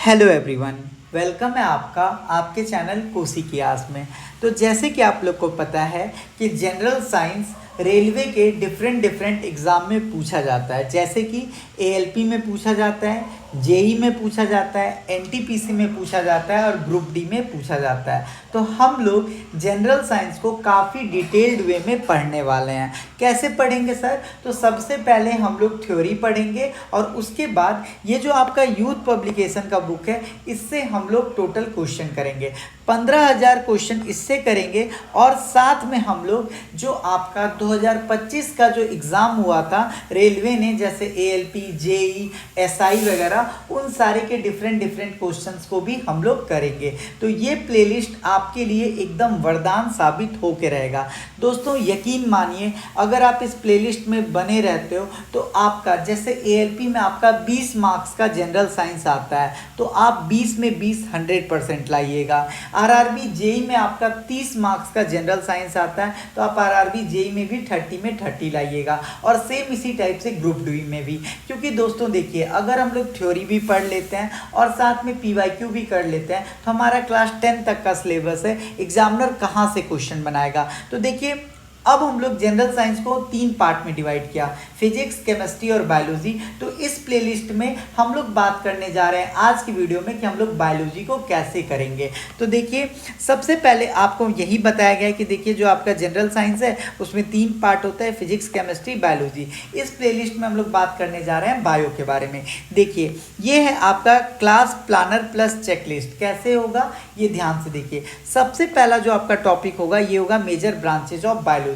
Hello everyone, welcome है आपका आपके चैनल कोसी की आस में। तो जैसे कि आप लोग को पता है कि जनरल साइंस रेलवे के डिफरेंट एग्ज़ाम में पूछा जाता है। जैसे कि एएलपी में पूछा जाता है, जेई में पूछा जाता है, एनटीपीसी में पूछा जाता है और ग्रुप डी में पूछा जाता है। तो हम लोग जनरल साइंस को काफ़ी डिटेल्ड वे में पढ़ने वाले हैं। कैसे पढ़ेंगे सर? तो सबसे पहले हम लोग थ्योरी पढ़ेंगे और उसके बाद ये जो आपका यूथ पब्लिकेशन का बुक है इससे हम लोग टोटल क्वेश्चन करेंगे। 15,000 क्वेश्चन इससे करेंगे और साथ में हम लोग जो आपका 2025 का जो एग्ज़ाम हुआ था रेलवे ने, जैसे एएलपी, जेई, एसआई वगैरह, उन सारे के डिफरेंट क्वेश्चंस को भी हम लोग करेंगे। तो ये प्लेलिस्ट आपके लिए एकदम वरदान साबित होकर रहेगा। दोस्तों यकीन मानिए, अगर आप इस प्लेलिस्ट में बने रहते हो तो आपका, जैसे एएलपी में आपका 20 मार्क्स का जनरल साइंस आता है तो आप 20 में 20 100% लाइएगा। आरआरबी जेई में आपका 30 मार्क्स का जनरल साइंस आता है तो आप आरआरबी जेई में भी 30 में 30 लाइएगा। और सेम इसी टाइप से ग्रुप डी में भी, क्योंकि दोस्तों देखिए, अगर हम लोग थ्योरी भी पढ़ लेते हैं और साथ में पीवाईक्यू भी कर लेते हैं तो हमारा क्लास 10 तक का सिलेबस है। एग्जामिनर कहाँ से क्वेश्चन बनाएगा? तो देखिए, अब हम लोग जनरल साइंस को 3 पार्ट में डिवाइड किया, फिजिक्स, केमिस्ट्री और बायोलॉजी। तो इस प्लेलिस्ट में हम लोग बात करने जा रहे हैं आज की वीडियो में कि हम लोग बायोलॉजी को कैसे करेंगे। तो देखिए, सबसे पहले आपको यही बताया गया है कि देखिए, जो आपका जनरल साइंस है उसमें 3 पार्ट होता है, फिजिक्स, केमिस्ट्री, बायोलॉजी। इस प्लेलिस्ट में हम लोग बात करने जा रहे हैं बायो के बारे में। देखिए, ये है आपका क्लास प्लानर प्लस चेकलिस्ट। कैसे होगा ये ध्यान से देखिए। सबसे पहला जो आपका टॉपिक होगा ये होगा मेजर ब्रांचेज ऑफ बायोलॉजी।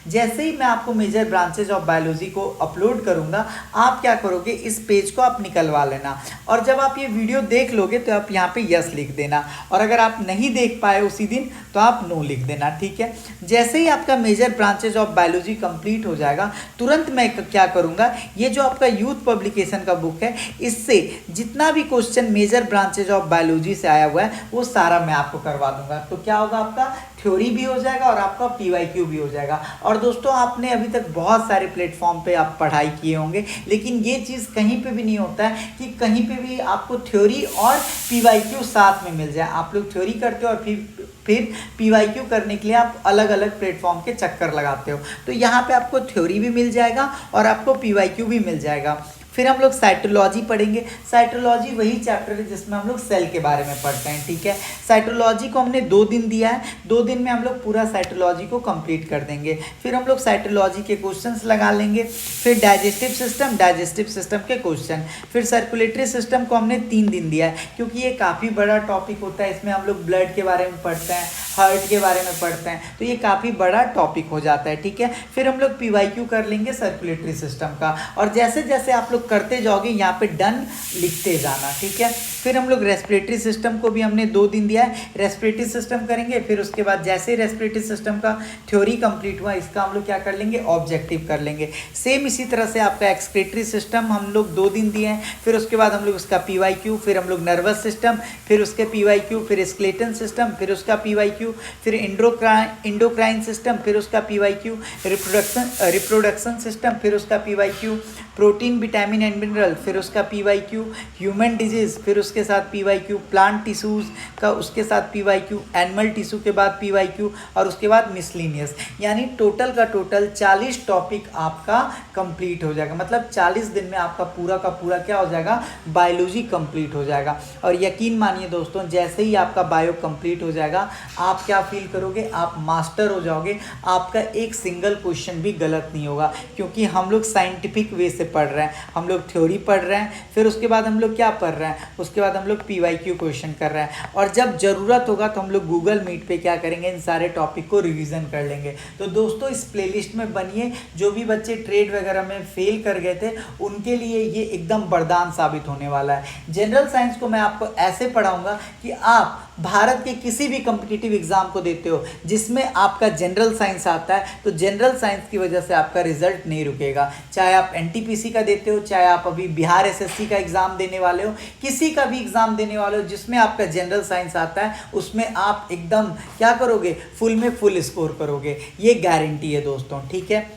जैसे ही मैं आपको मेजर ब्रांचेज ऑफ बायोलॉजी को अपलोड करूंगा, आप क्या करोगे, इस पेज को आप निकलवा लेना और जब आप ये वीडियो देख लोगे तो आप यहाँ पे यस लिख देना, और अगर आप नहीं देख पाए उसी दिन तो आप नो लिख देना, ठीक है। जैसे ही आपका major branches of biology complete हो जाएगा, तुरंत मैं क्या करूंगा, ये जो आपका यूथ पब्लिकेशन का बुक है इससे जितना भी question major branches of biology से आया हुआ है वो सारा मैं आपको करवा दूंगा। तो क्या होगा, आपका थ्योरी भी हो जाएगा और आपका पीवाईक्यू भी हो जाएगा। और दोस्तों, आपने अभी तक बहुत सारे प्लेटफॉर्म पे आप पढ़ाई किए होंगे, लेकिन ये चीज़ कहीं पे भी नहीं होता है कि कहीं पे भी आपको थ्योरी और पीवाईक्यू साथ में मिल जाए। आप लोग थ्योरी करते हो और फिर पीवाईक्यू करने के लिए आप अलग अलग प्लेटफॉर्म के चक्कर लगाते हो। तो यहाँ पे आपको थ्योरी भी मिल जाएगा और आपको पीवाईक्यू भी मिल जाएगा। फिर हम लोग साइटोलॉजी पढ़ेंगे। साइटोलॉजी वही चैप्टर है जिसमें हम लोग सेल के बारे में पढ़ते हैं, ठीक है। साइटोलॉजी को हमने 2 दिन दिया है, 2 दिन में हम लोग पूरा साइटोलॉजी को कंप्लीट कर देंगे। फिर हम लोग साइटोलॉजी के क्वेश्चंस लगा लेंगे। फिर डाइजेस्टिव सिस्टम के क्वेश्चन। फिर सर्कुलेटरी सिस्टम को हमने 3 दिन दिया है, क्योंकि ये काफ़ी बड़ा टॉपिक होता है। इसमें हम लोग ब्लड के बारे में पढ़ते हैं, हार्ट के बारे में पढ़ते हैं, तो ये काफ़ी बड़ा टॉपिक हो जाता है, ठीक है। फिर हम लोग पीवाईक्यू कर लेंगे सर्कुलेटरी सिस्टम का, और जैसे जैसे आप लोग करते जाओगे यहाँ पे डन लिखते जाना, ठीक है। फिर हम लोग रेस्पिरेटरी सिस्टम को भी हमने 2 दिन दिया है, रेस्पिरेटरी सिस्टम करेंगे। फिर उसके बाद जैसे रेस्पिरेटरी सिस्टम का थ्योरी कंप्लीट हुआ, इसका हम लोग क्या कर लेंगे, ऑब्जेक्टिव कर लेंगे। सेम इसी तरह से आपका एक्सक्रीटरी सिस्टम हम लोग 2 दिन दिए हैं। फिर उसके बाद हम लोग उसका पीवाईक्यू, फिर हम लोग नर्वस सिस्टम, फिर उसके पीवाईक्यू, फिर स्केलेटन सिस्टम, फिर उसका पीवाईक्यू, फिर इंडोक्राइन सिस्टम, फिर उसका पीवाईक्यू, रिप्रोडक्शन सिस्टम, फिर उसका PYQ, protein, vitamin and mineral, फिर उसका पीवाईक्यू, ह्यूमन डिजीज, फिर उसके साथ पीवाईक्यू, प्लांट टिश्यूज का उसके साथ पीवाईक्यू, एनिमल टिश्यू के बाद पीवाईक्यू, और उसके बाद मिसलिनियस। यानी टोटल का टोटल 40 टॉपिक आपका कंप्लीट हो जाएगा। मतलब 40 दिन में आपका पूरा का पूरा क्या हो जाएगा, बायोलॉजी कंप्लीट हो जाएगा। और यकीन मानिए दोस्तों, जैसे ही आपका बायो कंप्लीट हो जाएगा, आप क्या फील करोगे, आप मास्टर हो जाओगे। आपका एक सिंगल क्वेश्चन भी गलत नहीं होगा, क्योंकि हम लोग साइंटिफिक वे से पढ़ रहे हैं। हम लोग थ्योरी पढ़ रहे हैं, फिर उसके बाद हम लोग क्या पढ़ रहे हैं, उसके बाद हम लोग पीवाईक्यू क्वेश्चन कर रहे हैं, और जब ज़रूरत होगा तो हम लोग गूगल मीट पे क्या करेंगे, इन सारे टॉपिक को रिवीजन कर लेंगे। तो दोस्तों, इस प्लेलिस्ट में बनिए। जो भी बच्चे ट्रेड वगैरह में फेल कर गए थे उनके लिए ये एकदम वरदान साबित होने वाला है। जनरल साइंस को मैं आपको ऐसे पढ़ाऊंगा कि आप भारत के किसी भी कॉम्पिटिटिव एग्जाम को देते हो जिसमें आपका जनरल साइंस आता है, तो जनरल साइंस की वजह से आपका रिजल्ट नहीं रुकेगा। चाहे आप एनटीपीसी का देते हो, चाहे आप अभी बिहार एसएससी का एग्जाम देने वाले हो, किसी का भी एग्जाम देने वाले हो जिसमें आपका जनरल साइंस आता है, उसमें आप एकदम क्या करोगे, फुल में फुल स्कोर करोगे। ये गारंटी है दोस्तों, ठीक है।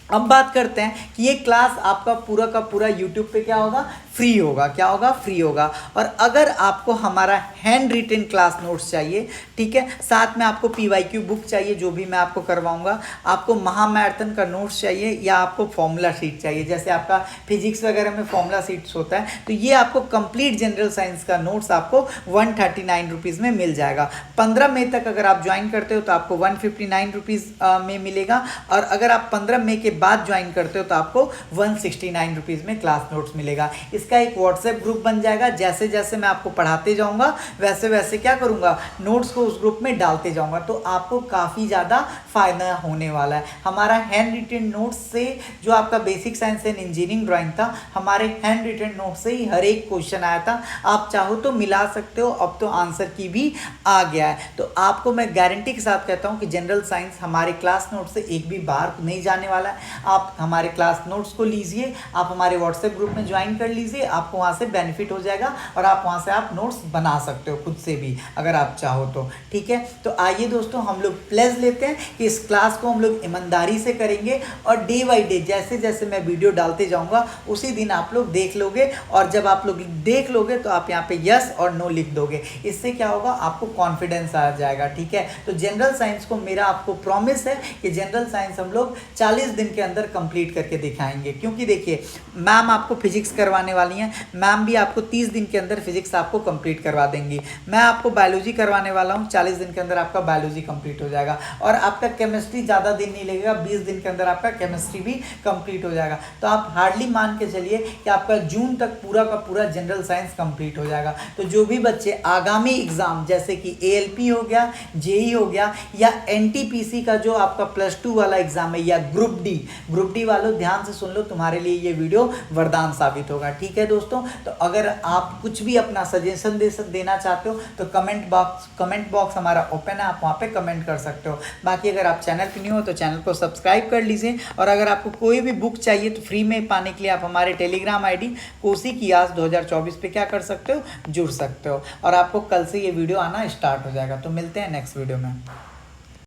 अब बात करते हैं कि ये क्लास आपका पूरा का पूरा यूट्यूब पे क्या होगा, फ्री होगा। क्या होगा, फ्री होगा। और अगर आपको हमारा हैंड रिटन क्लास नोट्स चाहिए, ठीक है, साथ में आपको PYQ बुक चाहिए जो भी मैं आपको करवाऊंगा, आपको महामैराथन का नोट्स चाहिए, या आपको फॉर्मूला शीट चाहिए, जैसे आपका फिजिक्स वगैरह में फॉर्मूला शीट्स होता है, तो ये आपको कंप्लीट जनरल साइंस का नोट्स आपको 139 रुपीज़ में मिल जाएगा। 15 मई तक अगर आप ज्वाइन करते हो तो आपको 159 रुपीज़ में मिलेगा, और अगर आप 15 मई के बाद ज्वाइन करते हो तो आपको 169 रुपीज़ में क्लास नोट्स मिलेगा। इसका एक व्हाट्सएप ग्रुप बन जाएगा, जैसे जैसे मैं आपको पढ़ाते जाऊंगा वैसे वैसे क्या करूंगा, नोट्स को उस ग्रुप में डालते जाऊंगा, तो आपको काफ़ी ज़्यादा फायदा होने वाला है। हमारा हैंड रिटन नोट्स से जो आपका basic science and engineering drawing था, हमारे हैंड रिटन नोट्स से ही हर एक क्वेश्चन आया था। आप चाहो तो मिला सकते हो, अब तो आंसर की भी आ गया है। तो आपको मैं गारंटी के साथ कहता हूँ कि जनरल साइंस हमारे क्लास नोट से एक भी बार नहीं जाने वाला है। आप हमारे क्लास नोट्स को लीजिए, आप हमारे व्हाट्सएप ग्रुप में ज्वाइन कर लीजिए, आपको वहाँ से बेनिफिट हो जाएगा, और आप वहाँ से आप नोट्स बना सकते हो खुद से भी अगर आप चाहो तो, ठीक है। तो आइए दोस्तों, हम लोग प्लेज लेते हैं कि इस क्लास को हम लोग ईमानदारी से करेंगे, और डे बाई डे जैसे जैसे मैं वीडियो डालते जाऊँगा उसी दिन आप लोग देख लोगे, और जब आप लोग देख लोगे तो आप यहाँ पे यस और नो लिख दोगे। इससे क्या होगा, आपको कॉन्फिडेंस आ जाएगा, ठीक है। तो जनरल साइंस को मेरा आपको प्रॉमिस है कि जनरल साइंस हम लोग 40 दिन के अंदर कंप्लीट करके दिखाएंगे, क्योंकि देखिए मैम आपको फिजिक्स करवाने वाली हैं, मैम भी आपको 30 दिन के अंदर फिजिक्स आपको कंप्लीट करवा देंगी। मैं आपको बायोलॉजी करवाने वाला हूँ, 40 दिन के अंदर आपका बायोलॉजी कंप्लीट हो जाएगा, और आपका केमिस्ट्री ज़्यादा दिन नहीं लगेगा, 20 दिन के अंदर आपका केमिस्ट्री भी कंप्लीट हो जाएगा। तो आप हार्डली मान के चलिए कि आपका जून तक पूरा का पूरा जनरल साइंस कंप्लीट हो जाएगा। तो जो भी बच्चे आगामी एग्जाम जैसे कि ALP हो गया, JEE हो गया, या NTPC का जो आपका +2 वाला एग्जाम है, या ग्रुप डी वालों ध्यान से सुन लो, तुम्हारे लिए ये वीडियो वरदान साबित होगा, ठीक है दोस्तों। तो अगर आप कुछ भी अपना सजेशन देना चाहते हो तो कमेंट बॉक्स हमारा ओपन है, आप वहाँ पे कमेंट कर सकते हो। बाकी अगर आप चैनल पर न्यू हो तो चैनल को सब्सक्राइब कर लीजिए, और अगर आपको कोई भी बुक चाहिए तो फ्री में पाने के लिए आप हमारे टेलीग्राम ID कोसी कियास 2024 पे क्या कर सकते हो, जुड़ सकते हो। और आपको कल से ये वीडियो आना स्टार्ट हो जाएगा। तो मिलते हैं नेक्स्ट वीडियो में।